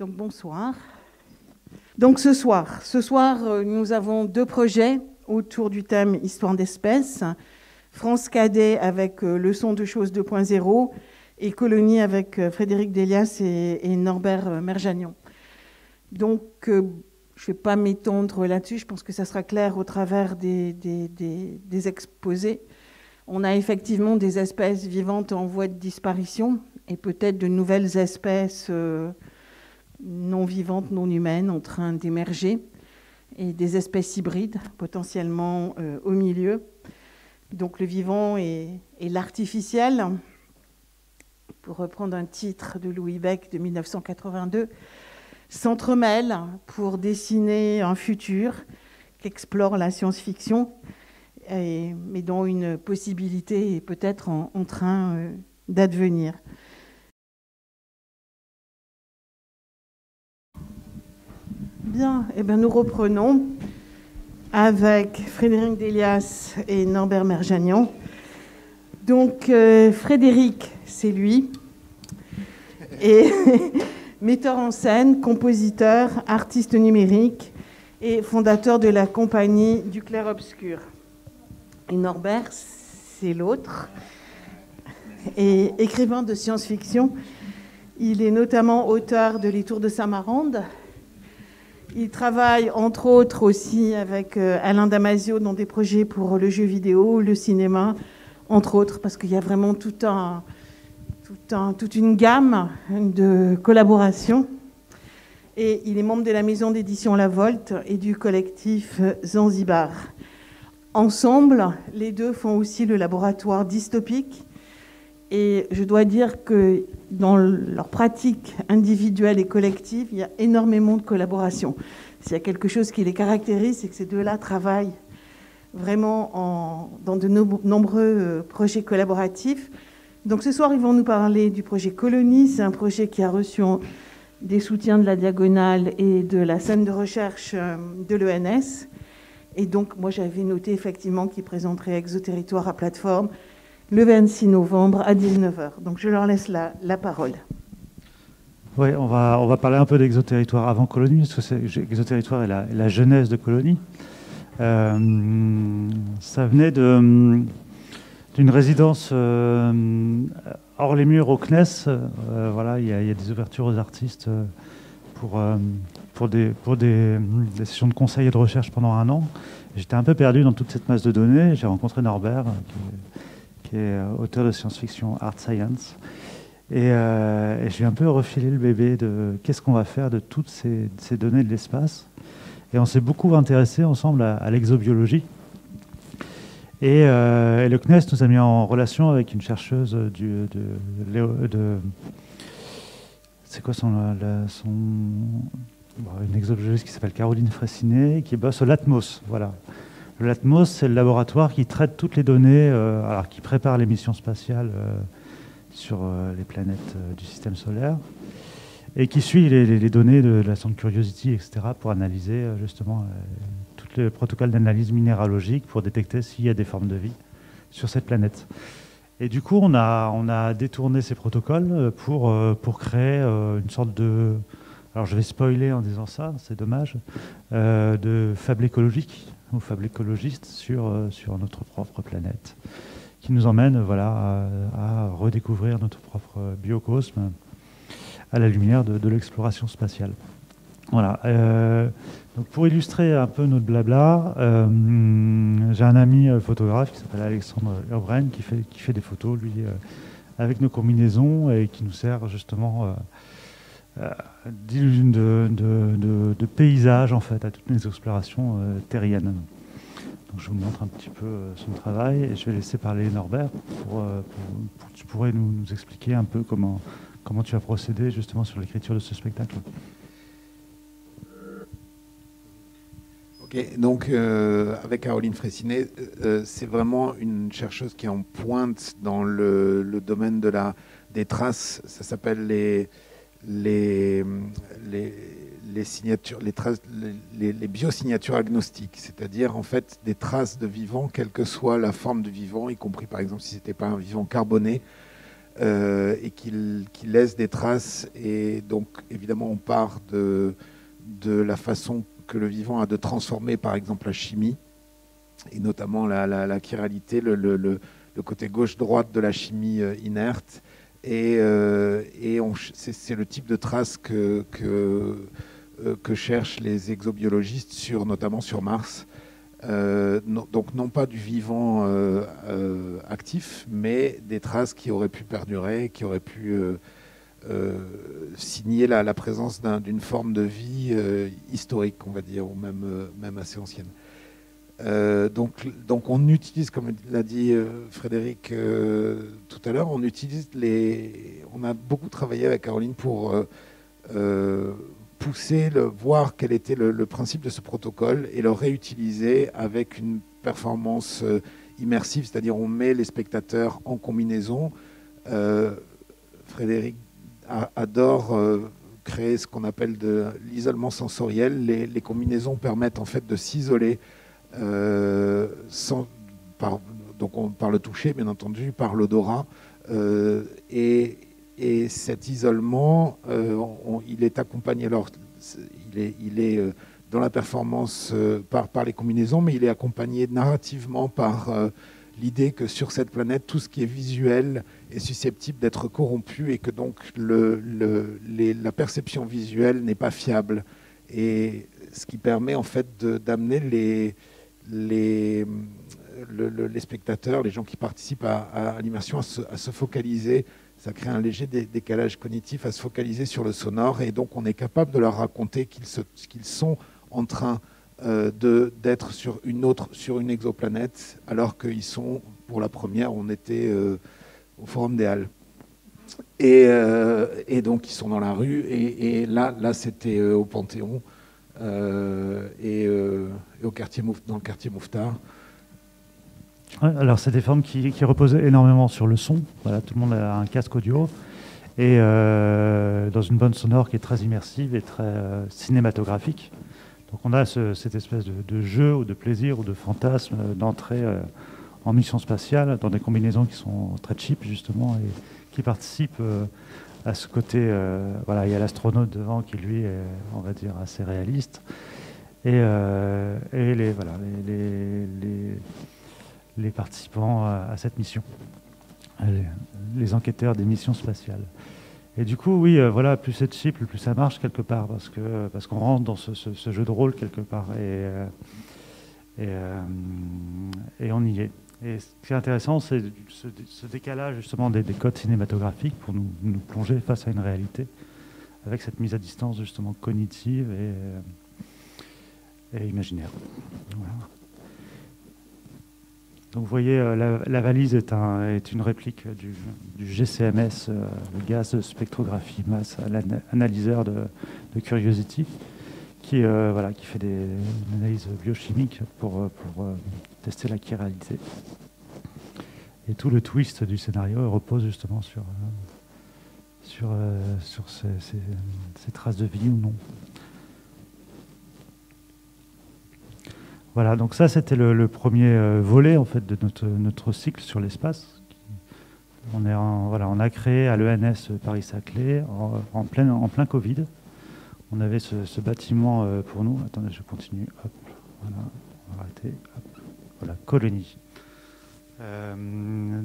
Donc bonsoir. Donc ce soir, nous avons deux projets autour du thème Histoire d'espèces. France Cadet avec Leçon de choses 2.0 et Colonie avec Frédéric Delias et Norbert Merjanian. Donc je ne vais pas m'étendre là-dessus, je pense que ça sera clair au travers des exposés. On a effectivement des espèces vivantes en voie de disparition et peut-être de nouvelles espèces non vivantes, non humaines en train d'émerger et des espèces hybrides potentiellement au milieu. Donc le vivant et l'artificiel, pour reprendre un titre de Louis Beck de 1982, s'entremêlent pour dessiner un futur qu'explore la science-fiction, mais dont une possibilité est peut-être en train d'advenir. Bien, eh bien, nous reprenons avec Frédéric Delias et Norbert Merjanian. Donc, Frédéric, c'est lui, et metteur en scène, compositeur, artiste numérique et fondateur de la compagnie du Clair-Obscur. Et Norbert, c'est l'autre, et écrivain de science-fiction. Il est notamment auteur de Les Tours de Samarande. Il travaille entre autres aussi avec Alain Damasio dans des projets pour le jeu vidéo, le cinéma, entre autres, parce qu'il y a vraiment toute une gamme de collaborations. Et il est membre de la maison d'édition La Volte et du collectif Zanzibar. Ensemble, les deux font aussi le laboratoire dystopique. Et je dois dire que dans leur pratique individuelle et collective, il y a énormément de collaboration. S'il y a quelque chose qui les caractérise, c'est que ces deux-là travaillent vraiment dans de nombreux projets collaboratifs. Donc ce soir, ils vont nous parler du projet Colonie. C'est un projet qui a reçu des soutiens de la Diagonale et de la scène de recherche de l'ENS. Et donc, moi, j'avais noté effectivement qu'ils présenteraient Exoterritoire à plateforme le 26 novembre à 19h. Donc, je leur laisse la parole. Oui, on va parler un peu d'Exoterritoire avant Colonie, parce que Exoterritoire est la genèse de Colonie. Ça venait d'une résidence hors les murs au CNES. Voilà, il y a des ouvertures aux artistes pour des sessions de conseil et de recherche pendant 1 an. J'étais un peu perdu dans toute cette masse de données. J'ai rencontré Norbert, qui est auteur de science-fiction Art Science. Et je lui ai un peu refilé le bébé de qu'est-ce qu'on va faire de toutes ces données de l'espace. Et on s'est beaucoup intéressé ensemble à l'exobiologie. Et le CNES nous a mis en relation avec une chercheuse c'est quoi une exobiologiste qui s'appelle Caroline Fraissinet, qui bosse au LATMOS. Voilà. Le LATMOS, c'est le laboratoire qui traite toutes les données, alors qui prépare les missions spatiales sur les planètes du système solaire, et qui suit les données de la sonde Curiosity, etc., pour analyser justement tout le protocole d'analyse minéralogique pour détecter s'il y a des formes de vie sur cette planète. Et du coup, on a détourné ces protocoles pour créer une sorte de... Alors je vais spoiler en disant ça, c'est dommage, de fable écologique ou fable écologiste sur notre propre planète, qui nous emmène à redécouvrir notre propre biocosme à la lumière de l'exploration spatiale. Voilà. Donc pour illustrer un peu notre blabla, j'ai un ami photographe qui s'appelle Alexandre Urbren qui fait des photos, lui, avec nos combinaisons et qui nous sert justement d'illusion de paysage en fait à toutes les explorations terriennes. Donc je vous montre un petit peu son travail et je vais laisser parler Norbert pour tu pourrais nous expliquer un peu comment tu as procédé justement sur l'écriture de ce spectacle. Ok, donc avec Caroline Fraissinet, c'est vraiment une chercheuse qui est en pointe dans le domaine des traces. Ça s'appelle les signatures, les biosignatures agnostiques, c'est-à-dire en fait des traces de vivant, quelle que soit la forme du vivant, y compris par exemple si c'était pas un vivant carboné, et qui laisse des traces. Et donc, évidemment, on part de la façon que le vivant a de transformer, par exemple, la chimie, et notamment la chiralité, le côté gauche-droite de la chimie inerte. Et c'est le type de traces que cherchent les exobiologistes, notamment sur Mars. Donc non pas du vivant actif, mais des traces qui auraient pu perdurer, qui auraient pu signer la présence d'une forme de vie historique, on va dire, ou même assez ancienne. Donc on utilise, comme l'a dit Frédéric tout à l'heure, on a beaucoup travaillé avec Caroline pour pousser, voir quel était le principe de ce protocole et le réutiliser avec une performance immersive, c'est-à-dire on met les spectateurs en combinaison. Frédéric adore créer ce qu'on appelle de l'isolement sensoriel. Les combinaisons permettent en fait de s'isoler par le toucher, bien entendu, par l'odorat, et cet isolement, il est accompagné, alors il est dans la performance par les combinaisons, mais il est accompagné narrativement par l'idée que sur cette planète, tout ce qui est visuel est susceptible d'être corrompu et que donc la perception visuelle n'est pas fiable. Et ce qui permet en fait d'amener les spectateurs, les gens qui participent à l'immersion à se focaliser. Ça crée un léger décalage cognitif, à se focaliser sur le sonore, et donc on est capable de leur raconter qu'ils sont en train d'être sur une exoplanète, alors qu'ils sont, pour la première, on était au Forum des Halles. Et donc ils sont dans la rue, et là c'était au Panthéon, et dans le quartier Mouffetard. Ouais, alors c'est des formes qui reposent énormément sur le son. Voilà, tout le monde a un casque audio et dans une bande sonore qui est très immersive et très cinématographique. Donc on a cette espèce de jeu ou de plaisir ou de fantasme d'entrée en mission spatiale dans des combinaisons qui sont très cheap justement et qui participent à ce côté. Voilà, il y a l'astronaute devant qui lui est, on va dire, assez réaliste et les participants à cette mission, les enquêteurs des missions spatiales. Et du coup, oui, voilà, plus c'est cheap, plus ça marche quelque part, parce qu'on rentre dans ce jeu de rôle quelque part, et on y est. Et ce qui est intéressant, c'est ce décalage justement des codes cinématographiques pour nous plonger face à une réalité, avec cette mise à distance justement cognitive et imaginaire. Voilà. Donc vous voyez, la valise est une réplique du GCMS, le gaz spectrographie masse, l'analyseur de Curiosity, qui fait une analyse biochimique pour tester la chiralité. Et tout le twist du scénario repose justement sur ces traces de vie ou non. Voilà, donc ça c'était le premier volet en fait de notre cycle sur l'espace. On a créé à l'ENS Paris-Saclay en plein Covid. On avait ce bâtiment pour nous. Attendez, je continue. Hop, voilà, on va arrêter. Hop, voilà, colonie.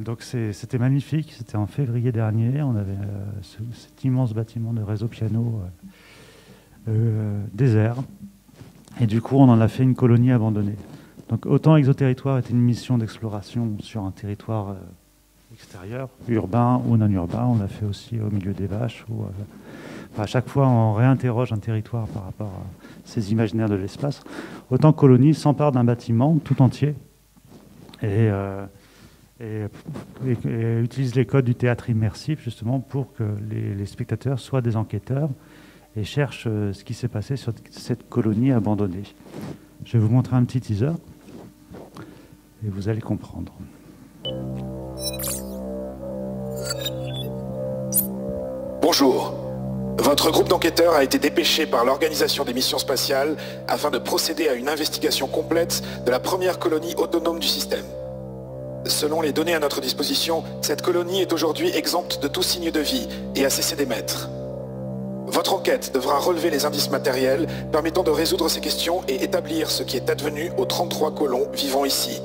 Donc c'était magnifique. C'était en février dernier. On avait cet immense bâtiment de réseau piano désert. Et du coup, on en a fait une colonie abandonnée. Donc, autant Exoterritoire était une mission d'exploration sur un territoire extérieur, urbain ou non urbain, on l'a fait aussi au milieu des vaches. À chaque fois, on réinterroge un territoire par rapport à ces imaginaires de l'espace. Autant Colonie s'empare d'un bâtiment tout entier et utilise les codes du théâtre immersif justement pour que les spectateurs soient des enquêteurs et cherche ce qui s'est passé sur cette colonie abandonnée. Je vais vous montrer un petit teaser et vous allez comprendre. Bonjour. Votre groupe d'enquêteurs a été dépêché par l'Organisation des missions spatiales afin de procéder à une investigation complète de la première colonie autonome du système. Selon les données à notre disposition, cette colonie est aujourd'hui exempte de tout signe de vie et a cessé d'émettre. Votre enquête devra relever les indices matériels permettant de résoudre ces questions et établir ce qui est advenu aux 33 colons vivant ici.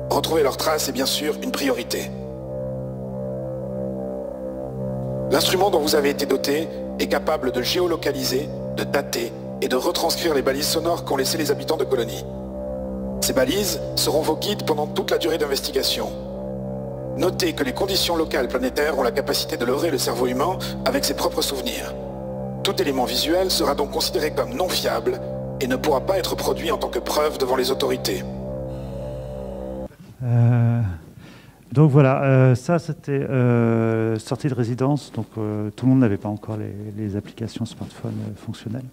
Retrouver leurs traces est bien sûr une priorité. L'instrument dont vous avez été doté est capable de géolocaliser, de dater et de retranscrire les balises sonores qu'ont laissées les habitants de colonie. Ces balises seront vos guides pendant toute la durée d'investigation. Notez que les conditions locales planétaires ont la capacité de leurrer le cerveau humain avec ses propres souvenirs. Tout élément visuel sera donc considéré comme non fiable et ne pourra pas être produit en tant que preuve devant les autorités. Donc voilà, ça c'était sortie de résidence, donc tout le monde n'avait pas encore les applications smartphone fonctionnelles.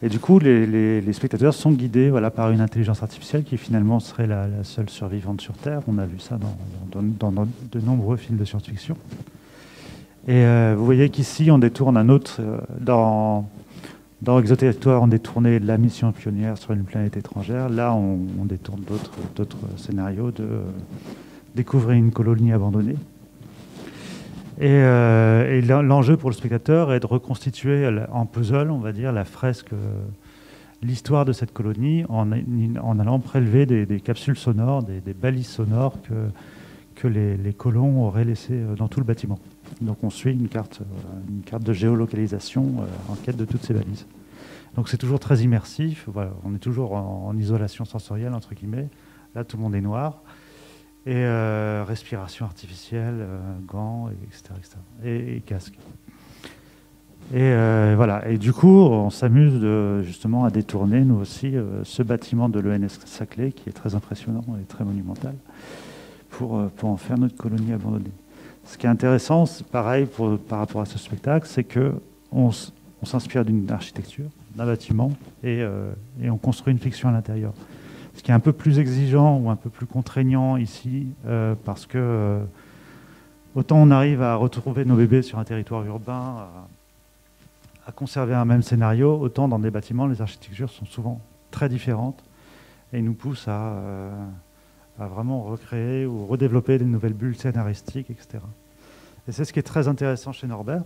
Et du coup, les spectateurs sont guidés voilà, par une intelligence artificielle qui finalement serait la seule survivante sur Terre. On a vu ça dans de nombreux films de science-fiction. Et vous voyez qu'ici, on détourne un autre... dans Exoterritoire, on détournait la mission pionnière sur une planète étrangère. Là, on détourne d'autres scénarios de découvrir une colonie abandonnée. Et l'enjeu pour le spectateur est de reconstituer en puzzle, on va dire, la fresque, l'histoire de cette colonie en allant prélever des capsules sonores, des balises sonores que les colons auraient laissées dans tout le bâtiment. Donc on suit une carte de géolocalisation en quête de toutes ces balises. Donc c'est toujours très immersif, voilà, on est toujours en isolation sensorielle, entre guillemets. Là, tout le monde est noir. Et respiration artificielle, gants, etc. Et casque. Et voilà. Et du coup, on s'amuse justement à détourner, nous aussi, ce bâtiment de l'ENS Saclay, qui est très impressionnant et très monumental, pour en faire notre colonie abandonnée. Ce qui est intéressant, c'est pareil par rapport à ce spectacle, c'est qu'on s'inspire d'une architecture, d'un bâtiment, et on construit une fiction à l'intérieur. Ce qui est un peu plus exigeant ou un peu plus contraignant ici, parce que autant on arrive à retrouver nos bébés sur un territoire urbain, à conserver un même scénario, autant dans des bâtiments, les architectures sont souvent très différentes et nous poussent à vraiment recréer ou redévelopper des nouvelles bulles scénaristiques, etc. Et c'est ce qui est très intéressant chez Norbert,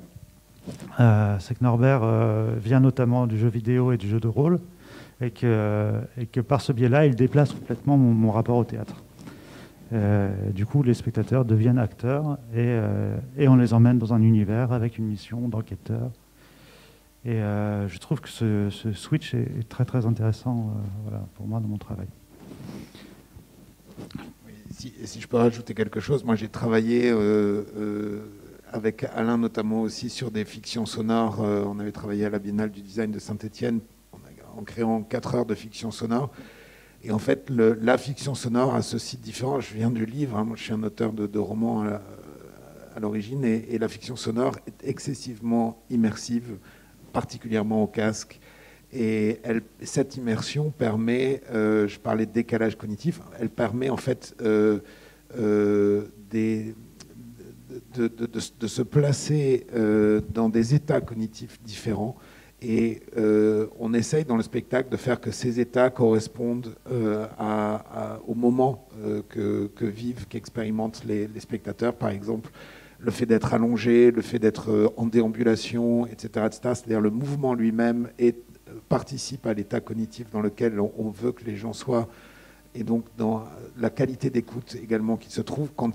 c'est que Norbert vient notamment du jeu vidéo et du jeu de rôle, et que par ce biais-là, il déplace complètement mon rapport au théâtre. Du coup, les spectateurs deviennent acteurs et on les emmène dans un univers avec une mission d'enquêteur. Et je trouve que ce switch est très très intéressant voilà, pour moi dans mon travail. Oui, si je peux rajouter quelque chose, moi j'ai travaillé avec Alain notamment aussi sur des fictions sonores. On avait travaillé à la Biennale du Design de Saint-Étienne en créant 4 heures de fiction sonore. Et en fait, la fiction sonore a ce site différent. Je viens du livre, hein, moi je suis un auteur de romans à l'origine, et la fiction sonore est excessivement immersive, particulièrement au casque. Et cette immersion permet, je parlais de décalage cognitif, elle permet en fait de se placer dans des états cognitifs différents. Et on essaye dans le spectacle de faire que ces états correspondent au moment que vivent, qu'expérimentent les spectateurs. Par exemple, le fait d'être allongé, le fait d'être en déambulation, etc. C'est-à-dire le mouvement lui-même participe à l'état cognitif dans lequel on veut que les gens soient. Et donc dans la qualité d'écoute également qui se trouve quand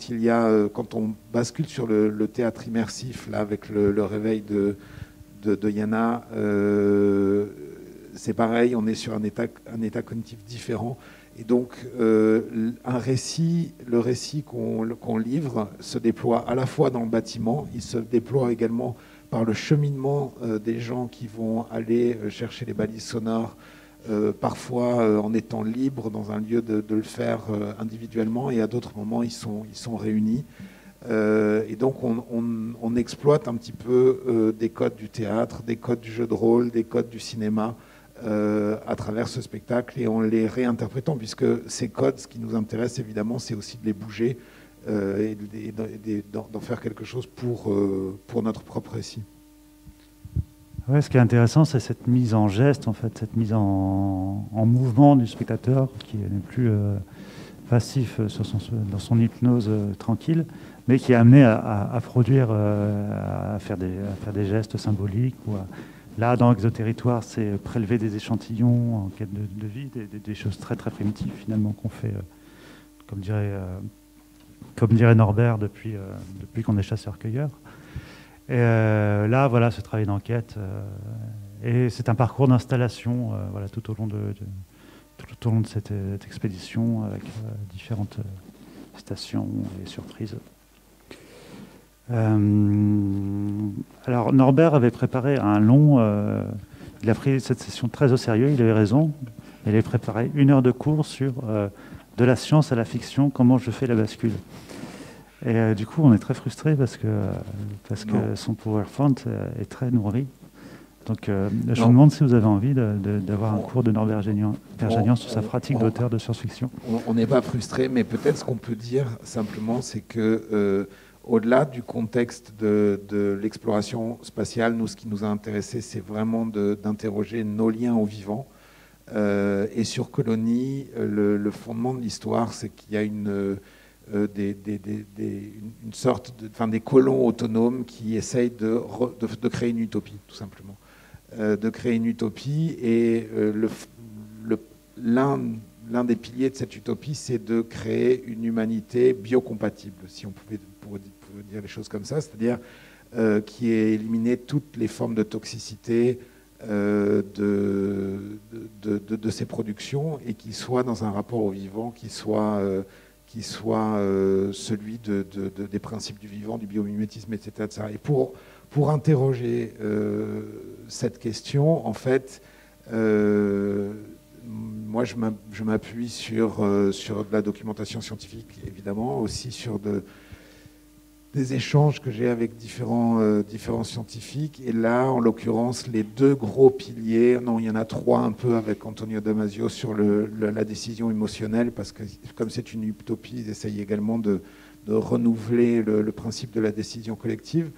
on bascule sur le théâtre immersif, là, avec le réveil de Yana, c'est pareil, on est sur un état cognitif différent. Et donc, le récit qu'on livre se déploie à la fois dans le bâtiment, il se déploie également par le cheminement des gens qui vont aller chercher les balises sonores, parfois en étant libres dans un lieu de le faire individuellement, et à d'autres moments, ils sont réunis. Et donc on exploite un petit peu des codes du théâtre, des codes du jeu de rôle, des codes du cinéma à travers ce spectacle, et en les réinterprétant, puisque ces codes, ce qui nous intéresse évidemment, c'est aussi de les bouger et d'en faire quelque chose pour notre propre récit. Ouais, ce qui est intéressant, c'est cette mise en geste, en fait, cette mise en mouvement du spectateur qui n'est plus passif dans son hypnose tranquille, mais qui est amené à produire, à faire des gestes symboliques. Là, dans Exoterritoire, c'est prélever des échantillons en quête de vie, des choses très très primitives finalement qu'on fait, comme dirait Norbert, depuis qu'on est chasseur-cueilleur. Et là, voilà, ce travail d'enquête. Et c'est un parcours d'installation voilà, tout au long de cette expédition avec différentes stations et surprises. Alors Norbert avait préparé un long... il a pris cette session très au sérieux, il avait raison. Il avait préparé 1 heure de cours sur de la science à la fiction, comment je fais la bascule. Et du coup, on est très frustrés parce que son PowerPoint est très nourri. Donc, je me demande si vous avez envie d'avoir un cours de Norbert Gergagnan sur sa pratique d'auteur de science-fiction. On n'est pas frustré, mais peut-être ce qu'on peut dire simplement, c'est que au-delà du contexte de l'exploration spatiale, nous, ce qui nous a intéressé, c'est vraiment d'interroger nos liens au vivant. Et sur Colonie, le fondement de l'histoire, c'est qu'il y a une sorte des colons autonomes qui essayent de créer une utopie, tout simplement. De créer une utopie, et l'un des piliers de cette utopie, c'est de créer une humanité biocompatible, si on pouvait dire les choses comme ça, c'est-à-dire qui ait éliminé toutes les formes de toxicité de ces productions, et qui soit dans un rapport au vivant qui soit celui des principes du vivant, du biomimétisme, etc. Et pour interroger cette question, en fait, moi je m'appuie sur de la documentation scientifique, évidemment, aussi sur des échanges que j'ai avec différents scientifiques. Et là, en l'occurrence, les 2 gros piliers, non, il y en a 3 un peu avec Antonio Damasio sur la décision émotionnelle, parce que comme c'est une utopie, ils essayent également de renouveler le principe de la décision collective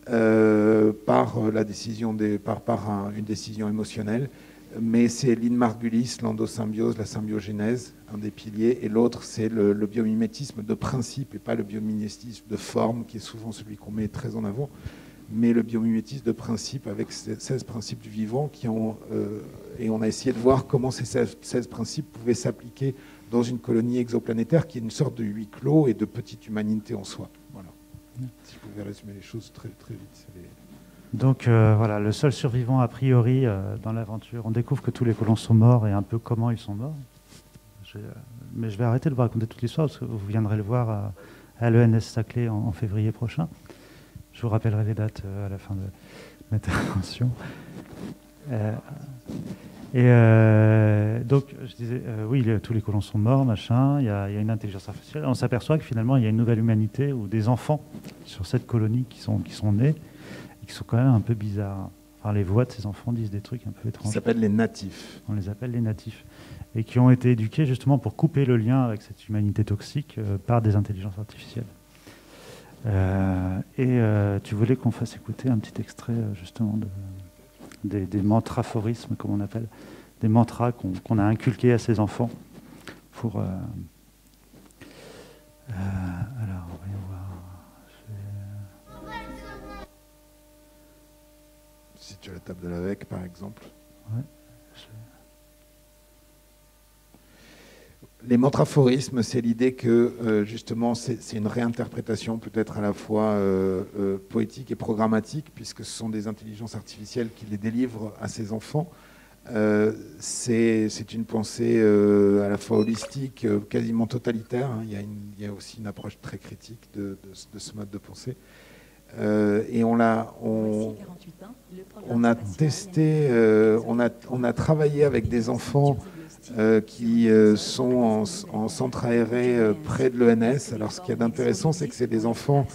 par une décision émotionnelle. Mais c'est l'in-Margulis, l'endosymbiose, la symbiogénèse, un des piliers, et l'autre, c'est le biomimétisme de principe, et pas le biomimétisme de forme, qui est souvent celui qu'on met très en avant, mais le biomimétisme de principe, avec ces 16 principes du vivant, et on a essayé de voir comment ces 16 principes pouvaient s'appliquer dans une colonie exoplanétaire qui est une sorte de huis clos et de petite humanité en soi. Voilà. Si je pouvais résumer les choses très, très vite. Donc voilà, le seul survivant a priori dans l'aventure, on découvre que tous les colons sont morts et un peu comment ils sont morts. Mais je vais arrêter de vous raconter toute l'histoire parce que vous viendrez le voir à l'ENS Saclay en février prochain. Je vous rappellerai les dates à la fin de l'intervention. Donc je disais, oui, tous les colons sont morts, machin, il y a une intelligence artificielle. On s'aperçoit que finalement il y a une nouvelle humanité ou des enfants sur cette colonie qui sont nés, qui sont quand même un peu bizarres. Enfin, les voix de ces enfants disent des trucs un peu étranges. Ils s'appellent les natifs. On les appelle les natifs. Et qui ont été éduqués justement pour couper le lien avec cette humanité toxique par des intelligences artificielles. Tu voulais qu'on fasse écouter un petit extrait justement des mantraphorismes, comme on appelle, des mantras qu'on a inculqués à ces enfants pour... alors, voyons voir. Si tu as la table de l'AVEC, par exemple. Ouais. Les mantraphorismes, c'est l'idée que, justement, c'est une réinterprétation peut-être à la fois poétique et programmatique, puisque ce sont des intelligences artificielles qui les délivrent à ces enfants. C'est une pensée à la fois holistique, quasiment totalitaire. Hein. Il y a aussi une approche très critique de ce mode de pensée. Et on a testé, on a travaillé avec des enfants qui sont en centre aéré près de l'ENS. Alors ce qu'il y a d'intéressant, c'est que c'est des enfants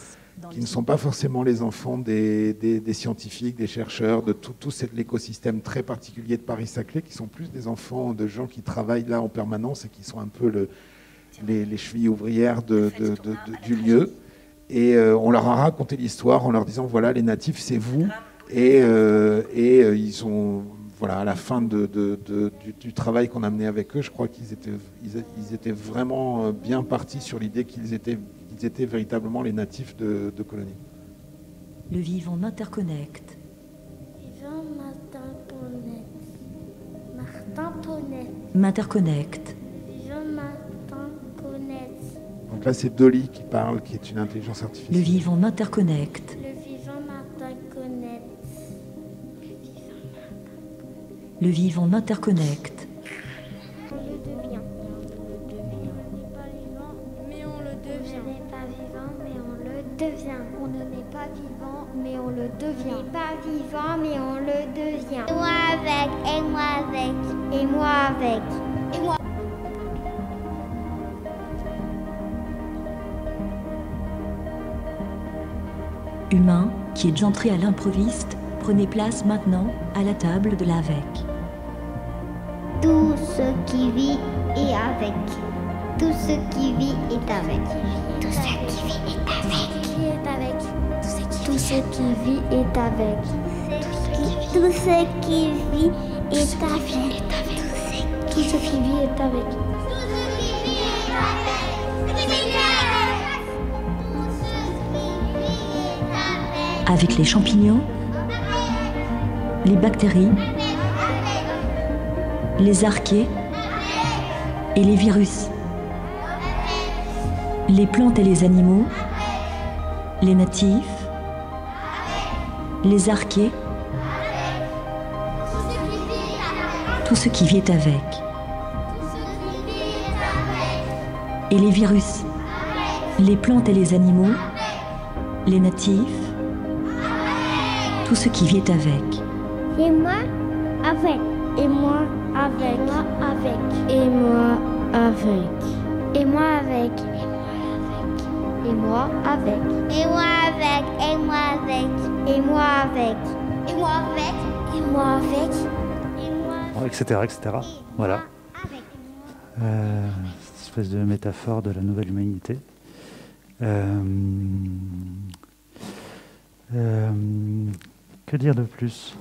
qui ne sont pas forcément les enfants des scientifiques, des chercheurs, de tout l'écosystème très particulier de Paris-Saclay, qui sont plus des enfants de gens qui travaillent là en permanence et qui sont un peu les chevilles ouvrières du lieu. Et on leur a raconté l'histoire en leur disant, voilà, les natifs, c'est vous. Et ils ont voilà, à la fin du travail qu'on a mené avec eux, je crois qu'ils étaient vraiment bien partis sur l'idée qu'ils étaient véritablement les natifs de Colonie. Le vivant m'interconnecte. Vivant m'interconnecte. Martin Tonnette. M'interconnecte. Vivant m'interconnecte. Donc là, c'est Dolly qui parle, qui est une intelligence artificielle. Le vivant m'interconnecte. Le vivant m'interconnecte. Le vivant m'interconnecte. On le devient. On n'est pas vivant, mais on le devient. On n'est pas vivant, mais on le devient. On n'est pas vivant, mais on le devient. Et moi avec, et moi avec, et moi avec, et moi. Humain qui est entré à l'improviste, prenez place maintenant à la table de l'AVEC. Tout ce qui vit est avec. Tout ce qui vit est avec. Tout ce qui vit est avec. Tout ce qui vit est avec. Tout ce qui vit est avec. Tout ce qui vit est avec. Avec les champignons, les bactéries, les archées et les virus, les plantes et les animaux, les natifs, les archées, tout ce qui vit avec, et les virus, les plantes et les animaux, les natifs, tout ce qui vit avec. Et moi avec. Et moi avec. Et moi avec. Et moi avec. Et moi avec. Et moi avec. Et moi avec. Et moi avec. Et moi avec. Et moi avec. Et moi Etc. Voilà. Cette espèce de métaphore de la nouvelle humanité. Que dire de plus ?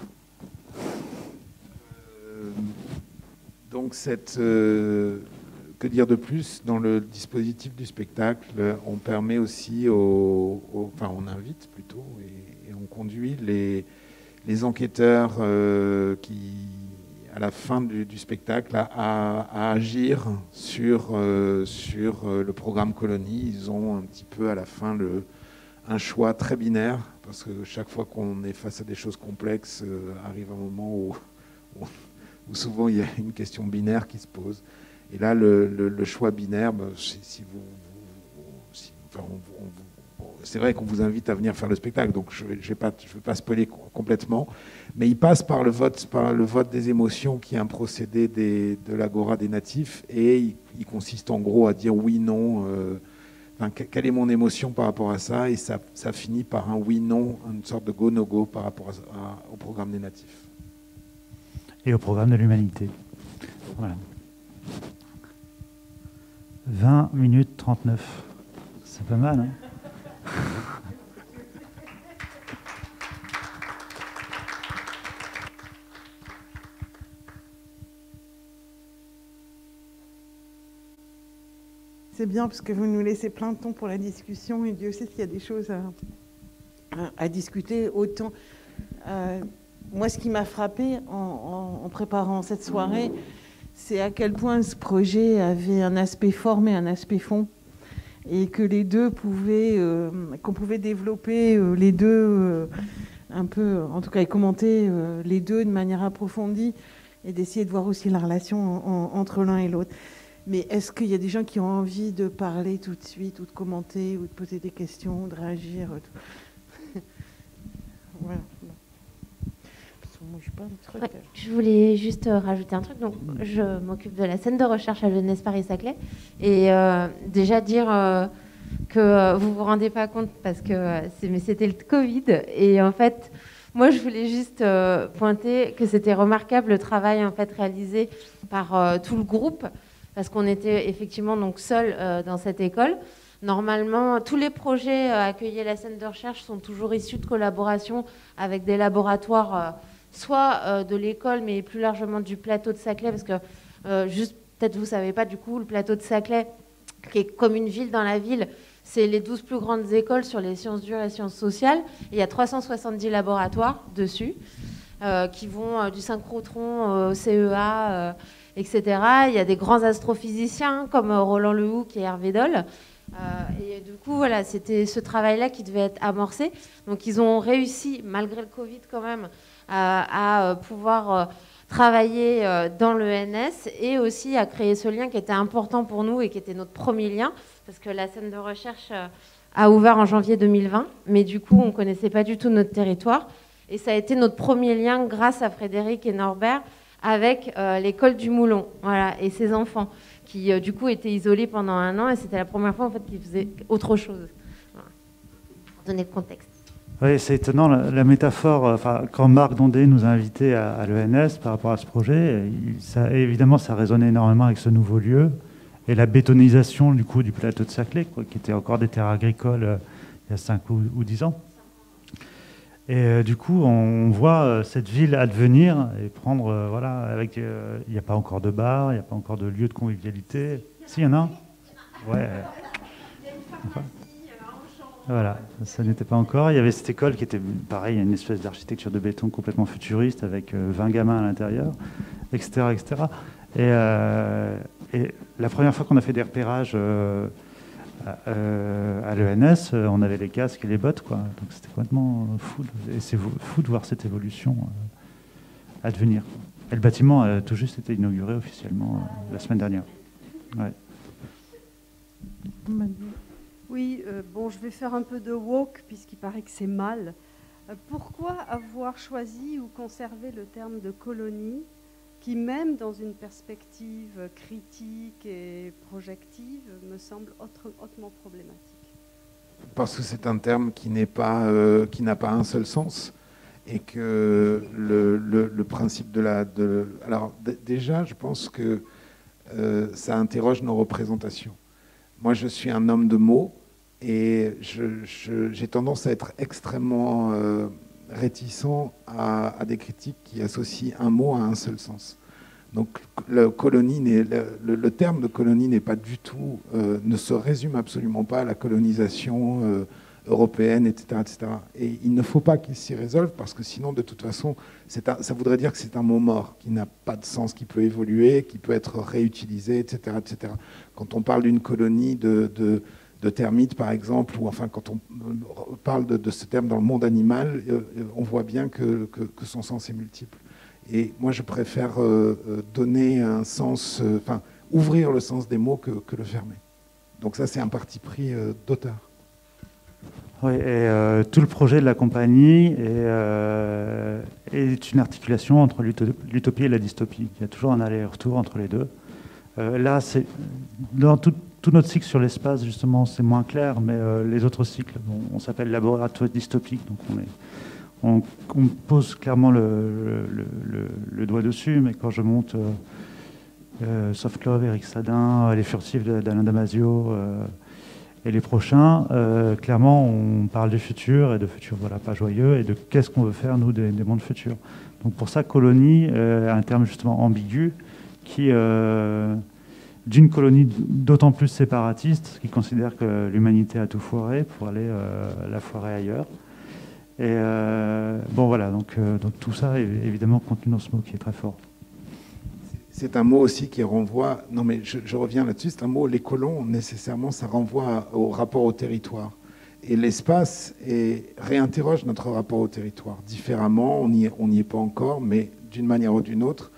Donc, que dire de plus ? Dans le dispositif du spectacle, on permet aussi enfin, on invite plutôt et on conduit les enquêteurs qui, à la fin du spectacle, à agir sur le programme Colonie. Ils ont un petit peu à la fin un choix très binaire, parce que chaque fois qu'on est face à des choses complexes, arrive un moment où souvent il y a une question binaire qui se pose. Et là, le choix binaire, c'est vrai qu'on vous invite à venir faire le spectacle, donc je ne vais pas spoiler complètement, mais il passe par le vote des émotions, qui est un procédé de l'Agora des natifs, et il consiste en gros à dire oui, non. Quelle est mon émotion par rapport à ça, et ça finit par un oui-non, une sorte de go-no-go par rapport au programme des natifs. Et au programme de l'humanité. Voilà. 20 minutes 39. C'est pas mal, hein ? C'est bien parce que vous nous laissez plein de temps pour la discussion, et Dieu sait qu'il y a des choses à discuter. Autant, moi, ce qui m'a frappé en préparant cette soirée, c'est à quel point ce projet avait un aspect forme et un aspect fond, et que les deux qu'on pouvait développer les deux un peu, en tout cas, et commenter les deux de manière approfondie, et d'essayer de voir aussi la relation entre l'un et l'autre. Mais est-ce qu'il y a des gens qui ont envie de parler tout de suite, ou de commenter, ou de poser des questions, ou de réagir Voilà. Moi, je pas un truc. Ouais, je voulais juste rajouter un truc. Donc, je m'occupe de la scène de recherche à Jeunesse Paris-Saclay. Et déjà dire que vous ne vous rendez pas compte, parce que mais c'était le Covid. Et en fait, moi, je voulais juste pointer que c'était remarquable le travail en fait, réalisé par tout le groupe, parce qu'on était effectivement donc seuls dans cette école. Normalement, tous les projets accueillis à la scène de recherche sont toujours issus de collaboration avec des laboratoires soit de l'école, mais plus largement du plateau de Saclay, parce que juste, peut-être vous ne savez pas, du coup, le plateau de Saclay, qui est comme une ville dans la ville, c'est les 12 plus grandes écoles sur les sciences dures et sciences sociales. Et il y a 370 laboratoires dessus, qui vont du synchrotron au CEA, etc. Il y a des grands astrophysiciens comme Roland Lehoucq et Hervé Dolle. Et du coup, voilà, c'était ce travail-là qui devait être amorcé. Donc, ils ont réussi, malgré le Covid quand même, à pouvoir travailler dans l'ENS et aussi à créer ce lien qui était important pour nous et qui était notre premier lien, parce que la scène de recherche a ouvert en janvier 2020, mais du coup, on ne connaissait pas du tout notre territoire. Et ça a été notre premier lien grâce à Frédéric et Norbert avec l'école du Moulon, voilà, et ses enfants, qui du coup étaient isolés pendant 1 an, et c'était la première fois en fait qu'ils faisaient autre chose. Voilà. Pour donner le contexte. Oui, c'est étonnant la métaphore. Quand Marc Dondé nous a invités à l'ENS par rapport à ce projet, évidemment, ça résonnait énormément avec ce nouveau lieu et la bétonisation du coup du plateau de Saclay, quoi, qui était encore des terres agricoles il y a 5 ou 10 ans. Et du coup, on voit cette ville advenir et prendre, voilà, avec, il n'y a pas encore de bar, il n'y a pas encore de lieu de convivialité. Si, il y en a un. Ouais. Voilà, ça n'était pas encore. Il y avait cette école qui était, pareil, une espèce d'architecture de béton complètement futuriste avec 20 gamins à l'intérieur, etc., etc. Et la première fois qu'on a fait des repérages à l'ENS, on avait les casques et les bottes, quoi. Donc c'était complètement fou. Et c'est fou de voir cette évolution advenir. Et le bâtiment a tout juste été inauguré officiellement la semaine dernière. Ouais. Oui, bon, je vais faire un peu de woke, puisqu'il paraît que c'est mal. Pourquoi avoir choisi ou conservé le terme de colonie, qui même dans une perspective critique et projective, me semble hautement problématique? Parce que c'est un terme qui n'a pas un seul sens, et que le principe alors déjà, je pense que ça interroge nos représentations. Moi, je suis un homme de mots, et j'ai tendance à être extrêmement réticent à des critiques qui associent un mot à un seul sens. Donc le terme de colonie n'est pas du tout, ne se résume absolument pas à la colonisation européenne, etc., etc. Et il ne faut pas qu'il s'y résolve, parce que sinon, de toute façon, ça voudrait dire que c'est un mot mort, qui n'a pas de sens, qui peut évoluer, qui peut être réutilisé, etc., etc. Quand on parle d'une colonie de termites, par exemple, ou enfin quand on parle de ce terme dans le monde animal, on voit bien que son sens est multiple. Et moi, je préfère donner un sens, ouvrir le sens des mots que le fermer. Donc ça, c'est un parti pris d'auteur. Oui, et tout le projet de la compagnie est une articulation entre l'utopie et la dystopie. Il y a toujours un aller-retour entre les deux. Là, dans tout notre cycle sur l'espace, justement, c'est moins clair, mais les autres cycles, on s'appelle laboratoire dystopique, donc on pose clairement le doigt dessus, mais quand je monte Soft Love, Eric Sadin, Les Furtifs d'Alain Damasio et les prochains, clairement on parle du futur, et de futur voilà, pas joyeux, et de qu'est-ce qu'on veut faire nous des mondes futurs. Donc pour ça, colonie est un terme justement ambigu qui... d'une colonie d'autant plus séparatiste, qui considère que l'humanité a tout foiré pour aller la foirer ailleurs. Et bon voilà, donc tout ça est évidemment contenu dans ce mot qui est très fort. C'est un mot aussi qui renvoie, non mais je reviens là-dessus, c'est un mot, les colons, nécessairement, ça renvoie au rapport au territoire. Et l'espace réinterroge notre rapport au territoire. Différemment, on n'y est pas encore, mais d'une manière ou d'une autre,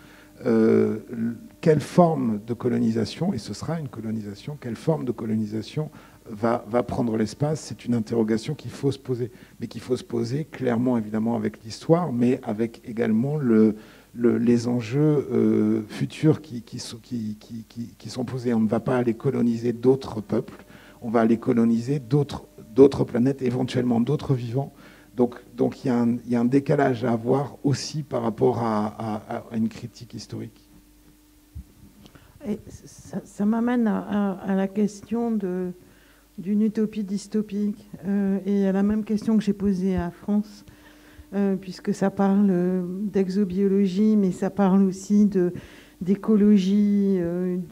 quelle forme de colonisation, et ce sera une colonisation, quelle forme de colonisation va prendre l'espace? C'est une interrogation qu'il faut se poser, mais qu'il faut se poser clairement, évidemment, avec l'histoire, mais avec également les enjeux futurs qui sont posés. On ne va pas aller coloniser d'autres peuples, on va aller coloniser d'autres planètes, éventuellement d'autres vivants. Donc il y a un décalage à avoir aussi par rapport à une critique historique. Et ça m'amène à la question d'une utopie dystopique et à la même question que j'ai posée à France. puisque ça parle d'exobiologie, mais ça parle aussi d'écologie,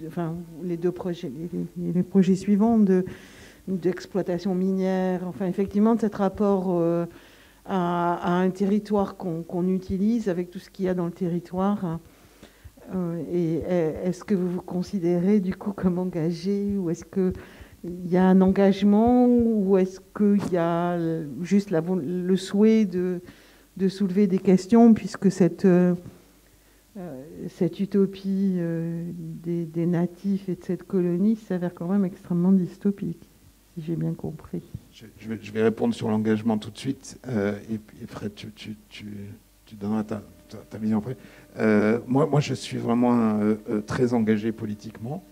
enfin les deux projets, les projets suivants d'exploitation minière, enfin effectivement de cet rapport à un territoire qu'on utilise avec tout ce qu'il y a dans le territoire. Et est-ce que vous vous considérez du coup comme engagé, ou est-ce qu'il y a un engagement, ou est-ce qu'il y a juste le souhait de soulever des questions, puisque cette utopie des natifs et de cette colonie s'avère quand même extrêmement dystopique, si j'ai bien compris. Je vais répondre sur l'engagement tout de suite, et Fred, tu donneras ta vision après. Moi, je suis vraiment très engagé politiquement,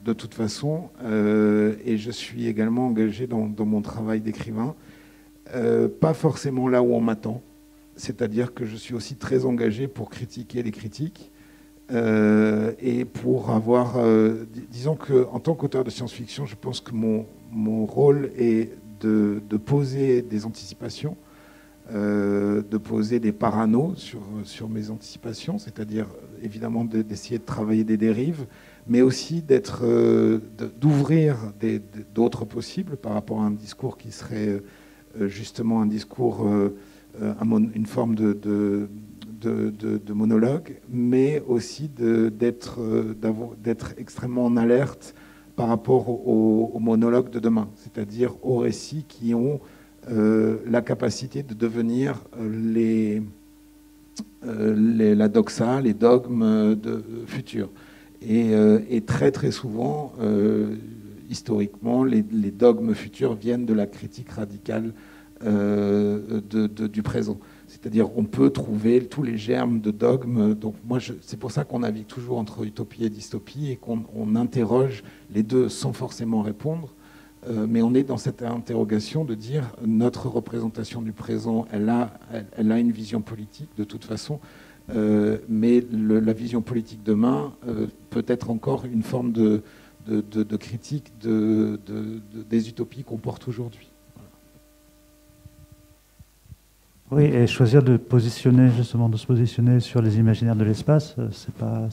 de toute façon, et je suis également engagé dans mon travail d'écrivain, pas forcément là où on m'attend, c'est-à-dire que je suis aussi très engagé pour critiquer les critiques, et pour avoir... disons qu'en tant qu'auteur de science-fiction, je pense que mon rôle est de poser des anticipations, de poser des paranos sur mes anticipations, c'est-à-dire évidemment d'essayer de travailler des dérives, mais aussi d'ouvrir d'autres possibles par rapport à un discours qui serait justement un discours, une forme de monologue, mais aussi d'être extrêmement en alerte par rapport aux monologues de demain, c'est-à-dire aux récits qui ont la capacité de devenir la doxa, les dogmes futurs. Et très très souvent, historiquement, les dogmes futurs viennent de la critique radicale du présent. C'est-à-dire on peut trouver tous les germes de dogmes. Donc moi, c'est pour ça qu'on navigue toujours entre utopie et dystopie, et qu'on interroge les deux sans forcément répondre. Mais on est dans cette interrogation de dire notre représentation du présent, elle a une vision politique de toute façon, mais la vision politique demain peut être encore une forme de critique des utopies qu'on porte aujourd'hui. Oui, et choisir de se positionner sur les imaginaires de l'espace, c'est pas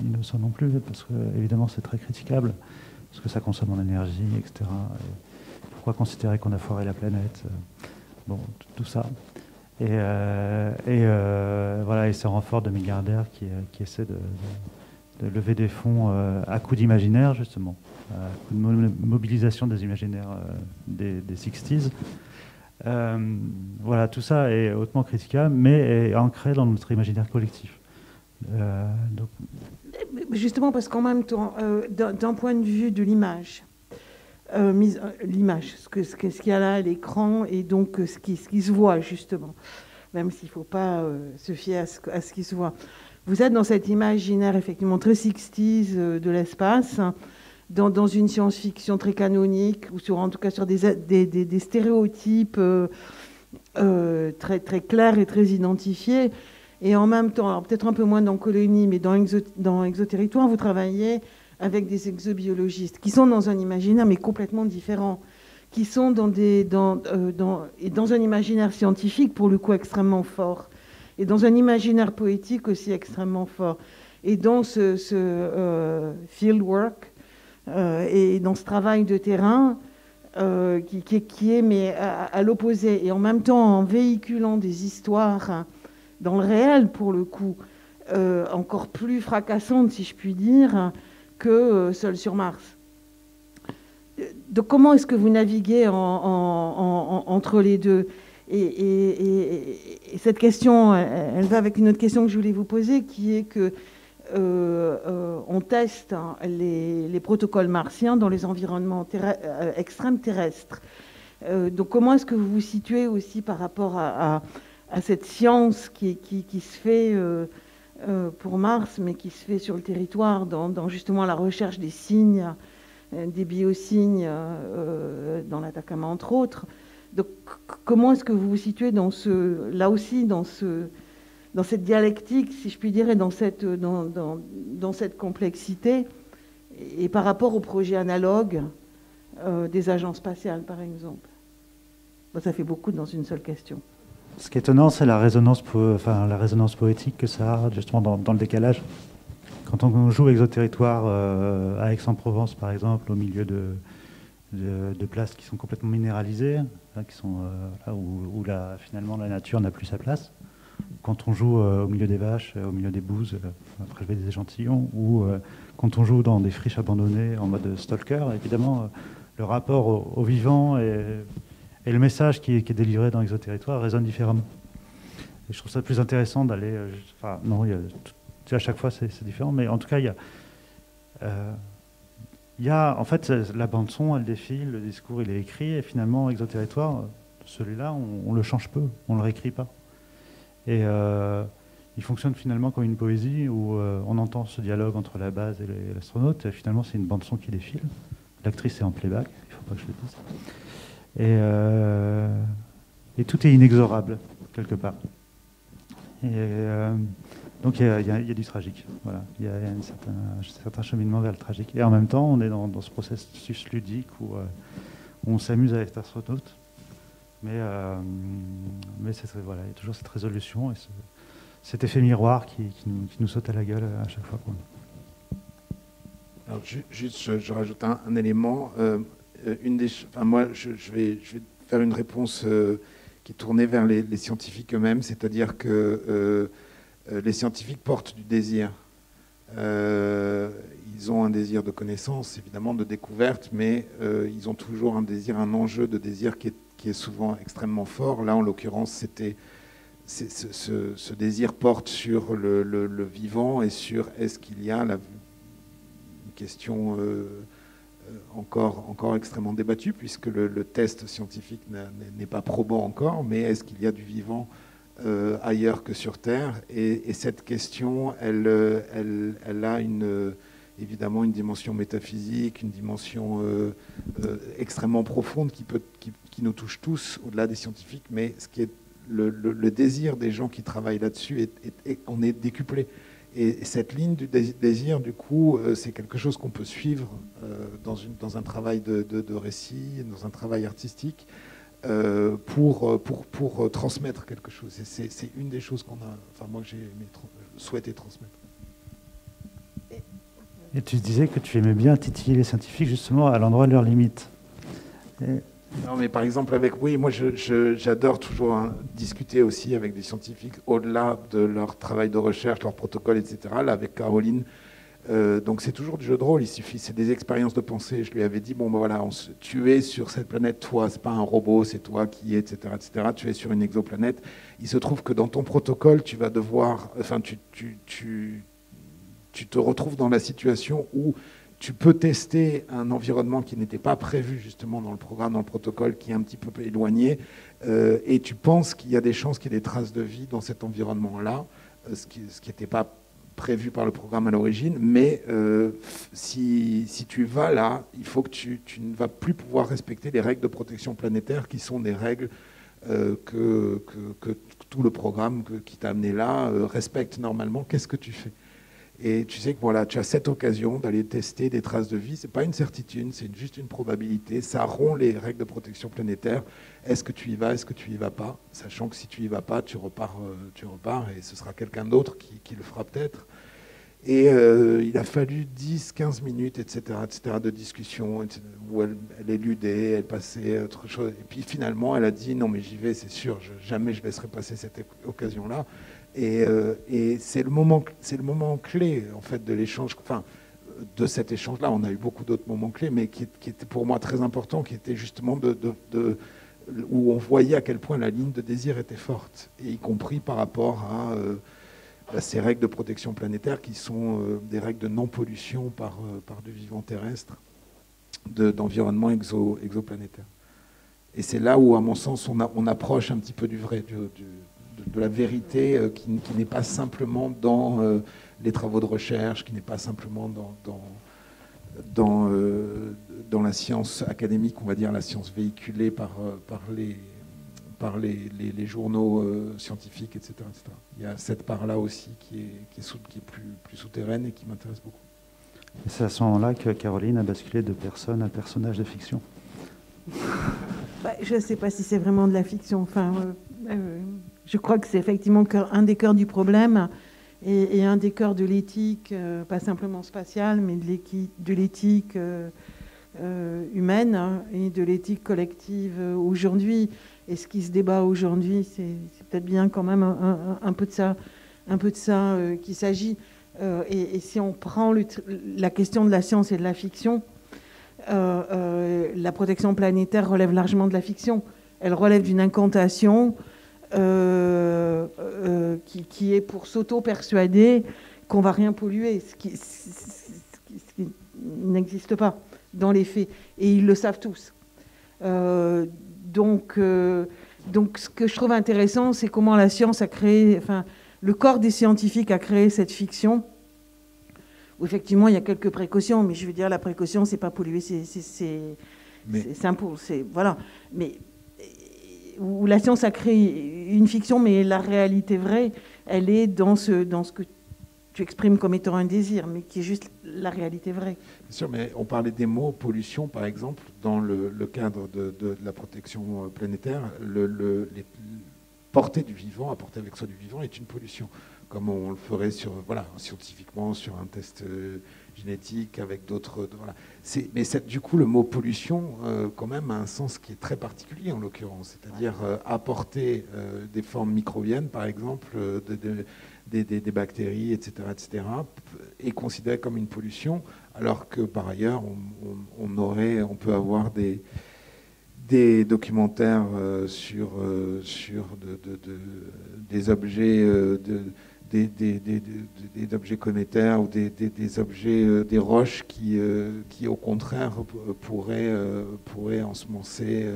innocent non plus, parce que évidemment c'est très critiquable, parce que ça consomme en énergie, etc. Et pourquoi considérer qu'on a foiré la planète, bon, tout ça. Et voilà, et ce renfort de milliardaires qui essaient de lever des fonds à coup d'imaginaire, justement, à coup de mobilisation des imaginaires des 60s. Voilà, tout ça est hautement critiquable, mais est ancré dans notre imaginaire collectif. Donc... Justement, parce qu'en même temps, d'un point de vue de l'image, ce qu'il y a là à l'écran, et donc ce qui se voit, justement, même s'il ne faut pas se fier à ce qui se voit. Vous êtes dans cet imaginaire, effectivement, très 60s de l'espace, dans une science-fiction très canonique, ou en tout cas sur des stéréotypes très, très clairs et très identifiés. Et en même temps, alors peut-être un peu moins dans Colonie, mais dans Exoterritoire, vous travaillez avec des exobiologistes qui sont dans un imaginaire, mais complètement différent, qui sont dans un imaginaire scientifique, pour le coup, extrêmement fort, et dans un imaginaire poétique aussi extrêmement fort. Et dans ce field work, et dans ce travail de terrain, qui est mais à l'opposé, et en même temps en véhiculant des histoires dans le réel, pour le coup, encore plus fracassantes, si je puis dire, que Seul sur Mars. Donc comment est-ce que vous naviguez entre les deux ? Et cette question, elle va avec une autre question que je voulais vous poser, qui est que on teste les protocoles martiens dans les environnements extrêmes terrestres. Donc comment est-ce que vous vous situez aussi par rapport à cette science qui se fait pour Mars, mais qui se fait sur le territoire, dans justement la recherche des signes, des biosignes dans l'Atacama, entre autres. Donc comment est-ce que vous vous situez dans cette dialectique, si je puis dire, et dans cette complexité, et par rapport au projet analogue des agences spatiales, par exemple? Bon, ça fait beaucoup dans une seule question. Ce qui est étonnant, c'est la résonance poétique que ça a, justement, dans le décalage. Quand on joue Exoterritoire à Aix-en-Provence, par exemple, au milieu de places qui sont complètement minéralisées, là, qui sont, là où finalement la nature n'a plus sa place, quand on joue au milieu des vaches, au milieu des bouses, après des échantillons, ou quand on joue dans des friches abandonnées en mode stalker, évidemment, le rapport au vivant et le message qui est délivré dans Exoterritoire résonne différemment. Et je trouve ça plus intéressant d'aller... non, à chaque fois c'est différent, mais en tout cas, il y a en fait, la bande-son, elle défile, le discours, il est écrit, et finalement, Exoterritoire, celui-là, on le change peu, on le réécrit pas. Et il fonctionne finalement comme une poésie où on entend ce dialogue entre la base et l'astronaute, et finalement, c'est une bande-son qui défile. L'actrice est en playback, il ne faut pas que je le dise. Et tout est inexorable, quelque part. Donc il y a du tragique. Voilà. Il y a un certain cheminement vers le tragique. Et en même temps, on est dans ce processus ludique où on s'amuse avec l'astronaute. Mais voilà, il y a toujours cette résolution et cet effet miroir qui nous saute à la gueule à chaque fois. Alors, juste, je rajoute un élément. Moi, je vais faire une réponse qui est tournée vers les scientifiques eux-mêmes, c'est-à-dire que les scientifiques portent du désir. Ils ont un désir de connaissance, évidemment, de découverte, mais ils ont toujours un désir, un enjeu de désir qui est souvent extrêmement fort. Là, en l'occurrence, ce désir porte sur le vivant et sur est-ce qu'il y a une question encore extrêmement débattue, puisque le test scientifique n'est pas probant encore, mais est-ce qu'il y a du vivant ailleurs que sur Terre, et cette question, elle a évidemment une dimension métaphysique, une dimension extrêmement profonde qui nous touche tous, au-delà des scientifiques, mais ce qui est le désir des gens qui travaillent là-dessus, on est décuplé. Et cette ligne du désir, du coup, c'est quelque chose qu'on peut suivre dans un travail de récit, dans un travail artistique, pour transmettre quelque chose. Et c'est une des choses moi, que j'ai souhaité transmettre. Et tu disais que tu aimais bien titiller les scientifiques justement à l'endroit de leurs limites. Non, mais par exemple, moi j'adore toujours discuter aussi avec des scientifiques au-delà de leur travail de recherche, leur protocole, etc. Là, avec Caroline, donc c'est toujours du jeu de rôle, c'est des expériences de pensée. Je lui avais dit, tu es sur cette planète, toi, c'est pas un robot, c'est toi qui es, etc., etc. Tu es sur une exoplanète. Il se trouve que dans ton protocole, tu vas devoir, tu te retrouves dans la situation où tu peux tester un environnement qui n'était pas prévu justement dans le programme, dans le protocole, qui est un petit peu éloigné, et tu penses qu'il y a des chances qu'il y ait des traces de vie dans cet environnement-là, ce qui n'était pas prévu par le programme à l'origine, mais si tu vas là, il faut que tu ne vas plus pouvoir respecter les règles de protection planétaire, qui sont des règles que tout le programme qui t'a amené là respecte normalement. Qu'est-ce que tu fais ? Et tu sais que tu as cette occasion d'aller tester des traces de vie. Ce n'est pas une certitude, c'est juste une probabilité. Ça rompt les règles de protection planétaire. Est-ce que tu y vas, est-ce que tu y vas pas ? Sachant que si tu y vas pas, tu repars et ce sera quelqu'un d'autre qui le fera peut-être. Et il a fallu 10-15 minutes, etc., de discussion, où elle éludait, elle passait autre chose. Et puis finalement, elle a dit, non mais j'y vais, c'est sûr, jamais je laisserai passer cette occasion-là. Et c'est le moment clé en fait de l'échange, de cet échange-là. On a eu beaucoup d'autres moments clés, mais qui étaient pour moi très importants, qui étaient justement où on voyait à quel point la ligne de désir était forte, et y compris par rapport à ces règles de protection planétaire qui sont des règles de non-pollution par du vivant terrestre, d'environnement exoplanétaire. Et c'est là où, à mon sens, on approche un petit peu du vrai, de la vérité qui n'est pas simplement dans les travaux de recherche, qui n'est pas simplement dans la science académique, on va dire la science véhiculée par les journaux scientifiques, etc., etc. Il y a cette part-là aussi qui est plus souterraine et qui m'intéresse beaucoup. Et c'est à ce moment-là que Caroline a basculé de personne à personnage de fiction. Je ne sais pas si c'est vraiment de la fiction. Je crois que c'est effectivement un des cœurs du problème et un des cœurs de l'éthique, pas simplement spatiale, mais de l'éthique humaine, hein, et de l'éthique collective aujourd'hui. Et ce qui se débat aujourd'hui, c'est peut-être bien quand même un peu de ça, qu'il s'agit. Et si on prend la question de la science et de la fiction, la protection planétaire relève largement de la fiction. Elle relève d'une incantation qui est pour s'auto-persuader qu'on va rien polluer, ce qui n'existe pas dans les faits. Et ils le savent tous. Donc, ce que je trouve intéressant, c'est comment la science a créé, enfin, le corps des scientifiques a créé cette fiction, où effectivement il y a quelques précautions, mais je veux dire, la précaution, c'est pas polluer, c'est simple, voilà. Mais où la science a créé une fiction, mais la réalité vraie, elle est dans ce que tu exprimes comme étant un désir, mais qui est juste la réalité vraie. Bien sûr, mais on parlait des mots pollution, par exemple, dans le cadre de la protection planétaire. Les porter du vivant, apporter avec soi du vivant est une pollution, comme on le ferait scientifiquement sur un test génétique avec d'autres. Voilà. Mais du coup, le mot pollution, quand même, a un sens qui est très particulier en l'occurrence, c'est-à-dire apporter des formes microbiennes, par exemple, des bactéries, etc., est considéré comme une pollution, alors que par ailleurs, on peut avoir des documentaires sur des objets des objets conétaires ou des objets, des roches qui au contraire pourraient ensemencer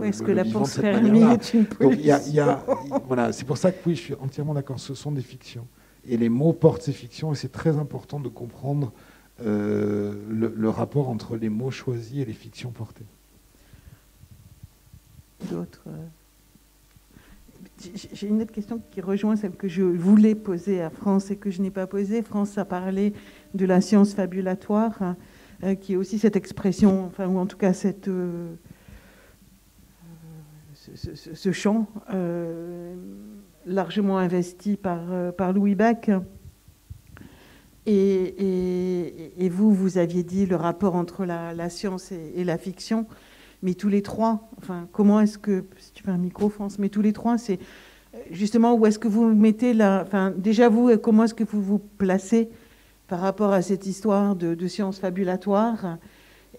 est-ce que le la vivant de cette panspermie manière-là. est une pollution? Donc, voilà, c'est pour ça que oui, je suis entièrement d'accord, ce sont des fictions. Et les mots portent ces fictions, et c'est très important de comprendre le rapport entre les mots choisis et les fictions portées. D'autres J'ai une autre question qui rejoint celle que je voulais poser à France et que je n'ai pas posée. France a parlé de la science fabulatoire, qui est aussi cette expression, enfin, ou en tout cas ce champ largement investi par Louis Bach. Et vous aviez dit le rapport entre la science et la fiction. Mais tous les trois, enfin, comment est-ce que, si tu fais un micro, France, mais tous les trois, c'est justement où est-ce que vous mettez enfin, déjà vous, comment est-ce que vous vous placez par rapport à cette histoire de science fabulatoire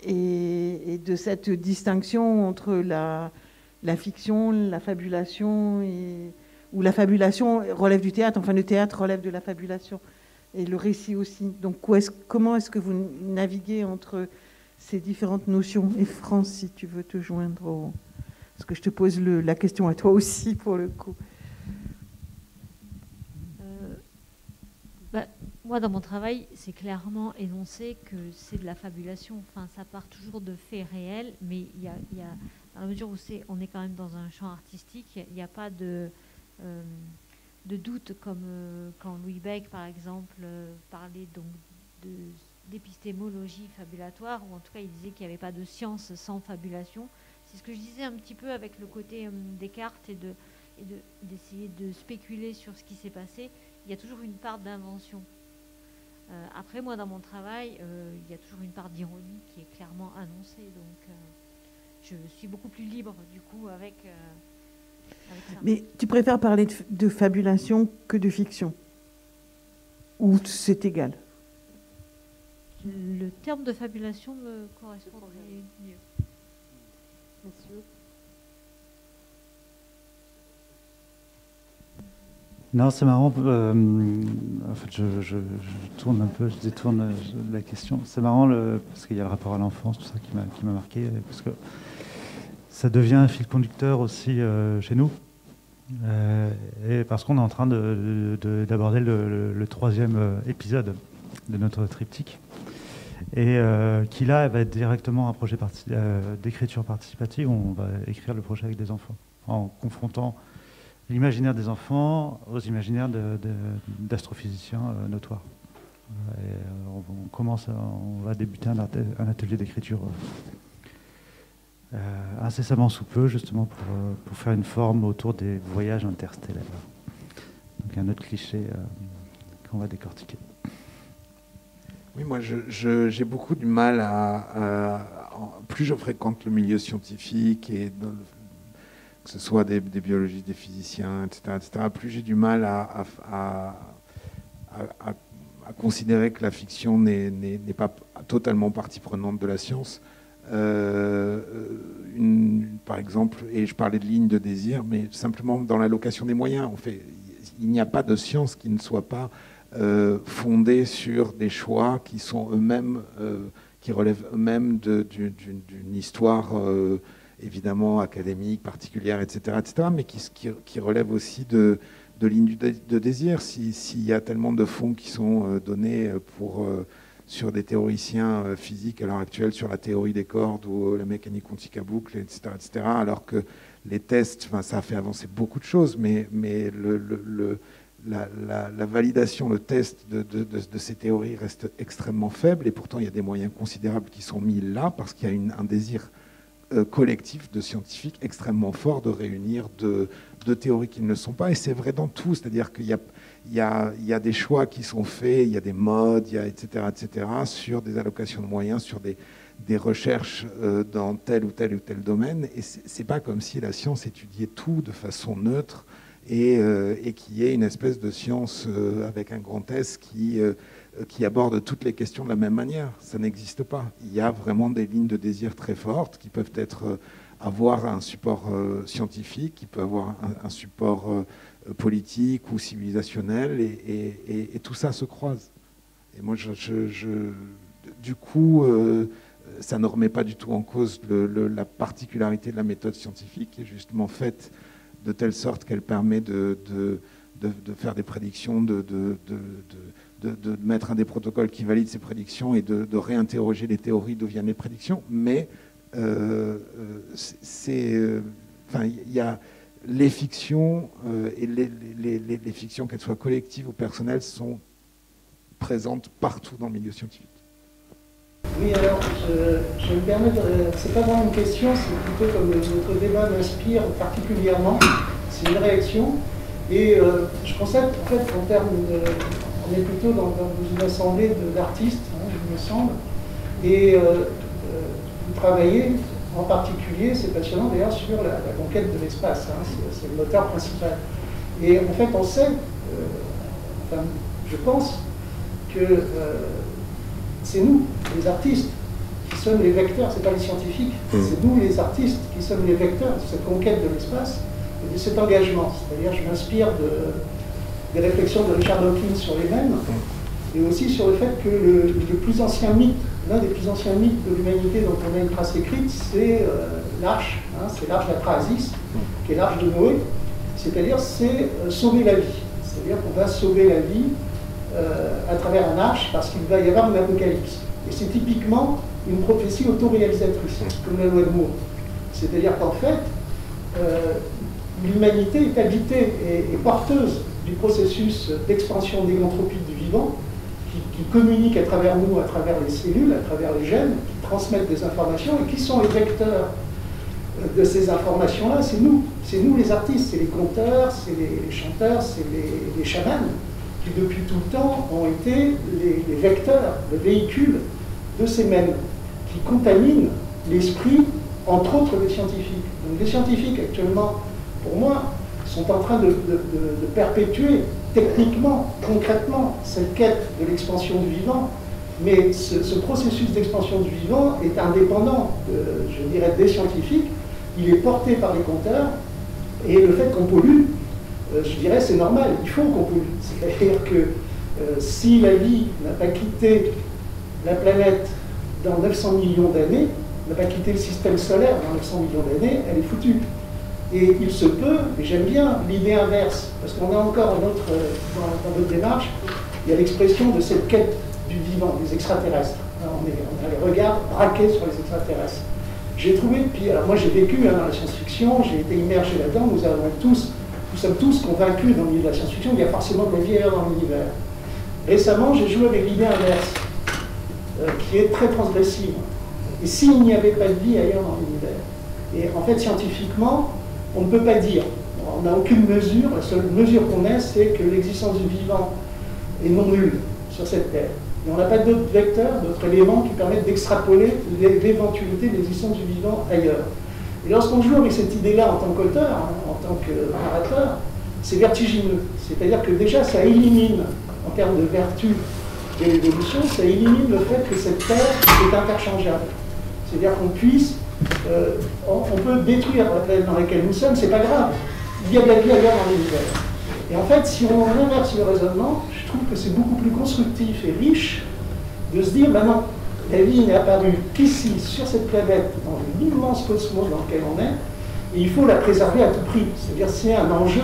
et de cette distinction entre la fiction, la fabulation, où la fabulation relève du théâtre, enfin le théâtre relève de la fabulation, et le récit aussi. Donc comment est-ce que vous naviguez entre ces différentes notions? Et France, si tu veux te joindre parce que je te pose la question à toi aussi, pour le coup. Moi, dans mon travail, c'est clairement énoncé que c'est de la fabulation. Enfin, ça part toujours de faits réels, mais il y a dans la mesure où on est quand même dans un champ artistique, il n'y a pas de doute, comme quand Louis Bech, par exemple, parlait donc d'épistémologie fabulatoire, ou en tout cas il disait qu'il n'y avait pas de science sans fabulation. C'est ce que je disais un petit peu avec le côté Descartes et d'essayer de spéculer sur ce qui s'est passé. Il y a toujours une part d'invention. Après, moi, dans mon travail, il y a toujours une part d'ironie qui est clairement annoncée. Donc, je suis beaucoup plus libre, du coup, avec ça. Mais tu préfères parler de fabulation que de fiction? Ou c'est égal? Le terme de fabulation me correspondrait mieux. Monsieur. Non, c'est marrant. En fait, je tourne un peu, je détourne la question. C'est marrant parce qu'il y a le rapport à l'enfance, tout ça qui m'a marqué, parce que ça devient un fil conducteur aussi chez nous. Et parce qu'on est en train d'aborder le troisième épisode de notre triptyque. Et qui là va être directement un projet d'écriture participative où on va écrire le projet avec des enfants, en confrontant l'imaginaire des enfants aux imaginaires d'astrophysiciens notoires. Et on va débuter un atelier d'écriture incessamment sous peu, justement, pour faire une forme autour des voyages interstellaires. Donc un autre cliché qu'on va décortiquer. Oui, moi j'ai beaucoup du mal plus je fréquente le milieu scientifique, et que ce soit des biologistes, des physiciens, etc., plus j'ai du mal à considérer que la fiction n'est pas totalement partie prenante de la science. Par exemple, et je parlais de ligne de désir, mais simplement dans l'allocation des moyens, il n'y a pas de science qui ne soit pas fondée sur des choix qui sont eux-mêmes, qui relèvent eux-mêmes d'une histoire évidemment académique, particulière, etc., mais qui relèvent aussi de lignes de désir. S'il y a tellement de fonds qui sont donnés sur des théoriciens physiques à l'heure actuelle, sur la théorie des cordes ou la mécanique quantique à boucle, etc., alors que les tests, ça a fait avancer beaucoup de choses, mais la validation, le test de ces théories reste extrêmement faible, et pourtant il y a des moyens considérables qui sont mis là, parce qu'il y a un désir collectif de scientifiques extrêmement fort de réunir de théories qui ne le sont pas, et c'est vrai dans tout, c'est-à-dire qu'il y a des choix qui sont faits, il y a des modes, etc., sur des allocations de moyens, sur des recherches dans tel ou tel domaine, et c'est pas comme si la science étudiait tout de façon neutre, et qu'il y ait une espèce de science avec un grand S qui aborde toutes les questions de la même manière. Ça n'existe pas. Il y a vraiment des lignes de désir très fortes qui peuvent avoir un support scientifique, qui peut avoir un support politique ou civilisationnel, et tout ça se croise. Et moi, du coup, ça ne remet pas du tout en cause la particularité de la méthode scientifique, qui est justement faite de telle sorte qu'elle permet de faire des prédictions, de mettre un des protocoles qui valident ces prédictions, et de réinterroger les théories d'où viennent les prédictions. Mais il y a les fictions, et les fictions, qu'elles soient collectives ou personnelles, sont présentes partout dans le milieu scientifique. Oui, alors, je me permets c'est pas vraiment une question, c'est plutôt comme notre débat m'inspire particulièrement, c'est une réaction, et je constate en fait qu'en termes on est plutôt dans une assemblée d'artistes, il me semble, et vous travaillez en particulier, c'est passionnant d'ailleurs, sur la conquête de l'espace, c'est le moteur principal. Et en fait, on sait, je pense que c'est nous, les artistes, qui sommes les vecteurs, c'est pas les scientifiques, c'est nous, les artistes, qui sommes les vecteurs de cette conquête de l'espace et de cet engagement. C'est-à-dire, je m'inspire des réflexions de Richard Dawkins sur les mêmes, et aussi sur le fait que le plus ancien mythe, l'un des plus anciens mythes de l'humanité dont on a une trace écrite, c'est l'arche, c'est l'arche d'Atrahasis, qui est l'arche de Noé, c'est-à-dire c'est sauver la vie. C'est-à-dire qu'on va sauver la vie à travers un arche, parce qu'il va y avoir une apocalypse. Et c'est typiquement une prophétie autoréalisatrice, comme la loi de Moore. C'est-à-dire qu'en fait, l'humanité est habitée et porteuse du processus d'expansion négantropique du vivant, qui communique à travers nous, à travers les cellules, à travers les gènes, qui transmettent des informations, et qui sont les vecteurs de ces informations-là. C'est nous les artistes, c'est les conteurs, c'est les chanteurs, c'est les chamans, qui depuis tout le temps ont été les vecteurs, le véhicule de ces mêmes, qui contaminent l'esprit, entre autres des scientifiques. Donc les scientifiques actuellement, pour moi, sont en train de perpétuer techniquement, concrètement, cette quête de l'expansion du vivant, mais ce processus d'expansion du vivant est indépendant, je dirais, des scientifiques. Il est porté par les compteurs, et le fait qu'on pollue, je dirais, c'est normal, il faut qu'on pollue. C'est-à-dire que si la vie n'a pas quitté la planète dans 900 millions d'années, n'a pas quitté le système solaire dans 900 millions d'années, elle est foutue. Et il se peut, et j'aime bien l'idée inverse, parce qu'on a encore dans notre démarche, il y a l'expression de cette quête du vivant, des extraterrestres. On a les regards braqués sur les extraterrestres. J'ai trouvé, puis alors moi j'ai vécu dans la science-fiction, j'ai été immergé là-dedans, nous sommes tous convaincus dans le milieu de la science-fiction qu'il y a forcément de la vie ailleurs dans l'univers. Récemment, j'ai joué avec l'idée inverse, qui est très transgressive. Et s'il n'y avait pas de vie ailleurs dans l'univers, Et en fait, scientifiquement, on ne peut pas dire. On n'a aucune mesure. La seule mesure qu'on ait, c'est que l'existence du vivant est non nulle sur cette Terre. Et on n'a pas d'autres vecteurs, d'autres éléments qui permettent d'extrapoler l'éventualité de l'existence du vivant ailleurs. Et lorsqu'on joue avec cette idée-là en tant qu'auteur, en tant que narrateur, c'est vertigineux. C'est-à-dire que déjà, ça élimine, en termes de vertu de l'évolution, ça élimine le fait que cette Terre est interchangeable. C'est-à-dire qu'on puisse, on peut détruire la planète dans laquelle nous sommes, c'est pas grave. Il y a de la vie ailleurs dans l'univers. Et en fait, si on inverse le raisonnement, je trouve que c'est beaucoup plus constructif et riche de se dire, ben non, la vie n'est apparue qu'ici, sur cette planète, dans l'immense cosmos dans lequel on est, et il faut la préserver à tout prix. C'est-à-dire c'est un enjeu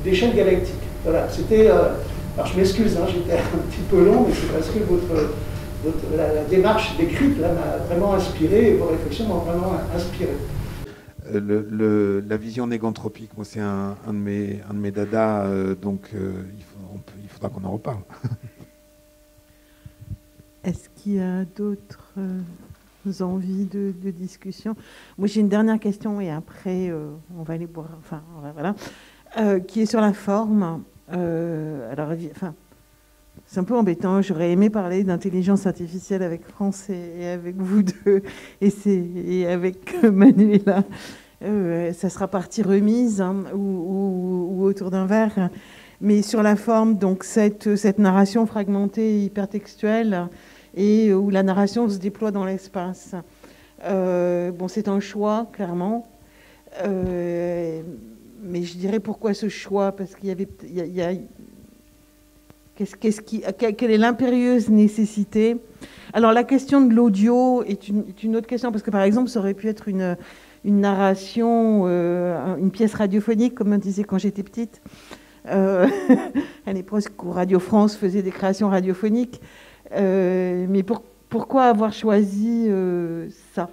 d'échelle galactique. Voilà, c'était... alors je m'excuse, hein, j'étais un petit peu long, mais c'est parce que la démarche décrite là m'a vraiment inspiré, et vos réflexions m'ont vraiment inspiré. La vision négantropique, moi c'est un de mes dadas, donc il faudra qu'on en reparle. Est-ce qu'il y a d'autres envies de discussion? Moi j'ai une dernière question et après on va aller boire, enfin voilà, qui est sur la forme. Alors, enfin, c'est un peu embêtant. J'aurais aimé parler d'intelligence artificielle avec France et avec vous deux et avec Manuela. Ça sera partie remise hein, ou autour d'un verre. Mais sur la forme, donc cette narration fragmentée, hypertextuelle, et où la narration se déploie dans l'espace. Bon, c'est un choix, clairement. Mais je dirais pourquoi ce choix, parce qu'il y avait, quelle est l'impérieuse nécessité? Alors la question de l'audio est une autre question, parce que par exemple ça aurait pu être une narration, une pièce radiophonique, comme on disait quand j'étais petite. À l'époque où Radio France faisait des créations radiophoniques. Mais pourquoi avoir choisi ça?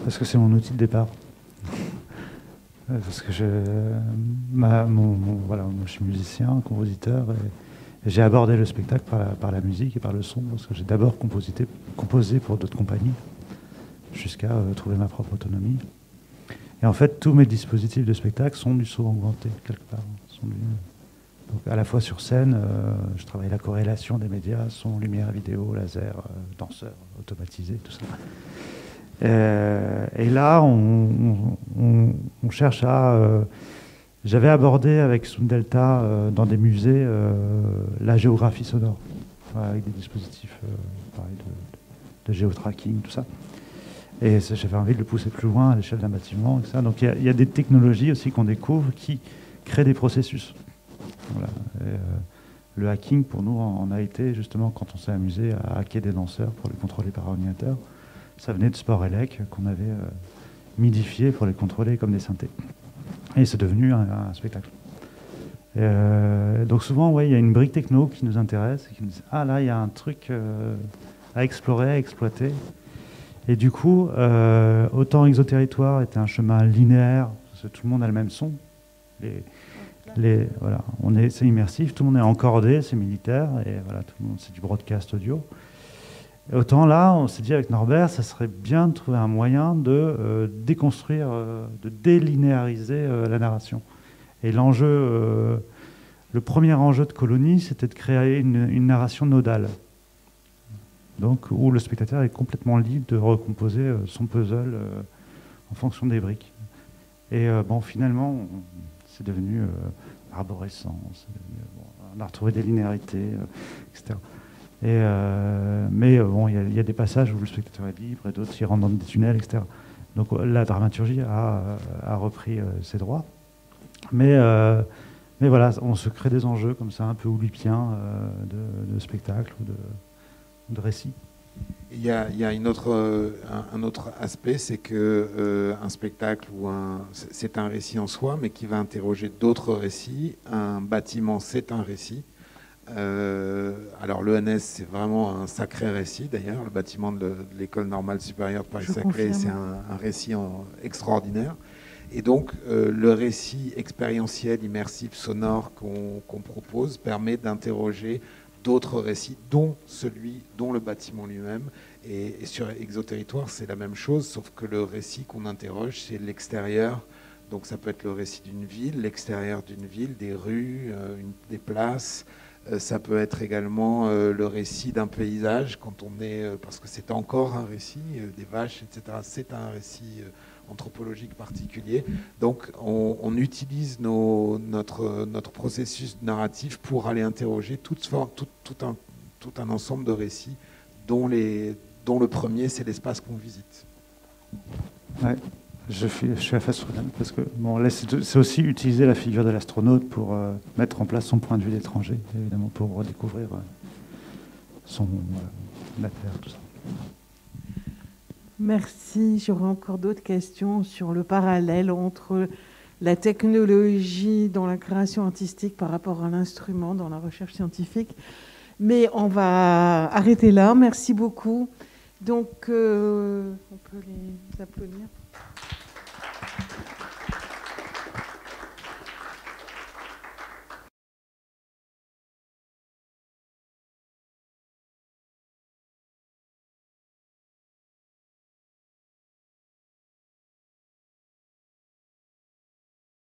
Parce que c'est mon outil de départ. Parce que voilà, je suis musicien, compositeur, et j'ai abordé le spectacle par la musique et par le son, parce que j'ai d'abord composé pour d'autres compagnies, jusqu'à trouver ma propre autonomie. Et en fait, tous mes dispositifs de spectacle sont du son augmenté, quelque part. Donc à la fois sur scène, je travaille la corrélation des médias, son, lumière, vidéo, laser, danseur, automatisé, tout ça. Et là, on cherche à... j'avais abordé avec Sundelta dans des musées la géographie sonore, avec des dispositifs pareil, de géotracking, tout ça. Et j'avais envie de le pousser plus loin à l'échelle d'un bâtiment, etc. Donc il y a des technologies aussi qu'on découvre qui créent des processus. Voilà. Et, le hacking, pour nous, en a été justement quand on s'est amusé à hacker des danseurs pour les contrôler par ordinateur. Ça venait de Sport Elec qu'on avait midifié pour les contrôler comme des synthés. Et c'est devenu un spectacle. Donc souvent, ouais, il y a une brique techno qui nous intéresse et qui nous dit « Ah là, il y a un truc à explorer, à exploiter ». Et du coup, autant Exoterritoire était un chemin linéaire, parce que tout le monde a le même son. Voilà, c'est immersif, tout le monde est encordé, c'est militaire, et voilà, tout le monde, c'est du broadcast audio. Et autant là, on s'est dit avec Norbert, ça serait bien de trouver un moyen de déconstruire, de délinéariser la narration. Et l'enjeu, le premier enjeu de Colonie, c'était de créer une narration nodale. Donc, où le spectateur est complètement libre de recomposer son puzzle en fonction des briques. Et bon, finalement, c'est devenu arborescent, on a retrouvé des linéarités, etc. Mais bon, il y a des passages où le spectateur est libre et d'autres qui rentrent dans des tunnels, etc. Donc la dramaturgie a repris ses droits. Mais voilà, on se crée des enjeux comme ça, un peu oulipiens de spectacle ou de récit. Il y a un autre aspect, c'est que un spectacle c'est un récit en soi, mais qui va interroger d'autres récits. Un bâtiment, c'est un récit. Alors l'ENS, c'est vraiment un sacré récit d'ailleurs. Le bâtiment de l'école normale supérieure de Paris-Saclay, c'est un récit extraordinaire. Et donc le récit expérientiel, immersif, sonore qu'on propose permet d'interroger d'autres récits, dont le bâtiment lui-même, Et sur Exoterritoire, c'est la même chose, sauf que le récit qu'on interroge, c'est l'extérieur. Donc ça peut être le récit d'une ville, l'extérieur d'une ville, des rues, des places. Ça peut être également le récit d'un paysage, quand on est, parce que c'est encore un récit, des vaches, etc. C'est un récit anthropologique particulier. Donc on utilise notre processus narratif pour aller interroger tout un ensemble de récits dont le premier, c'est l'espace qu'on visite. Ouais, je suis à face parce que bon, là, c'est aussi utiliser la figure de l'astronaute pour mettre en place son point de vue d'étranger, évidemment, pour redécouvrir la Terre, tout ça. Merci. J'aurais encore d'autres questions sur le parallèle entre la technologie dans la création artistique par rapport à l'instrument dans la recherche scientifique. Mais on va arrêter là. Merci beaucoup. Donc, on peut les applaudir.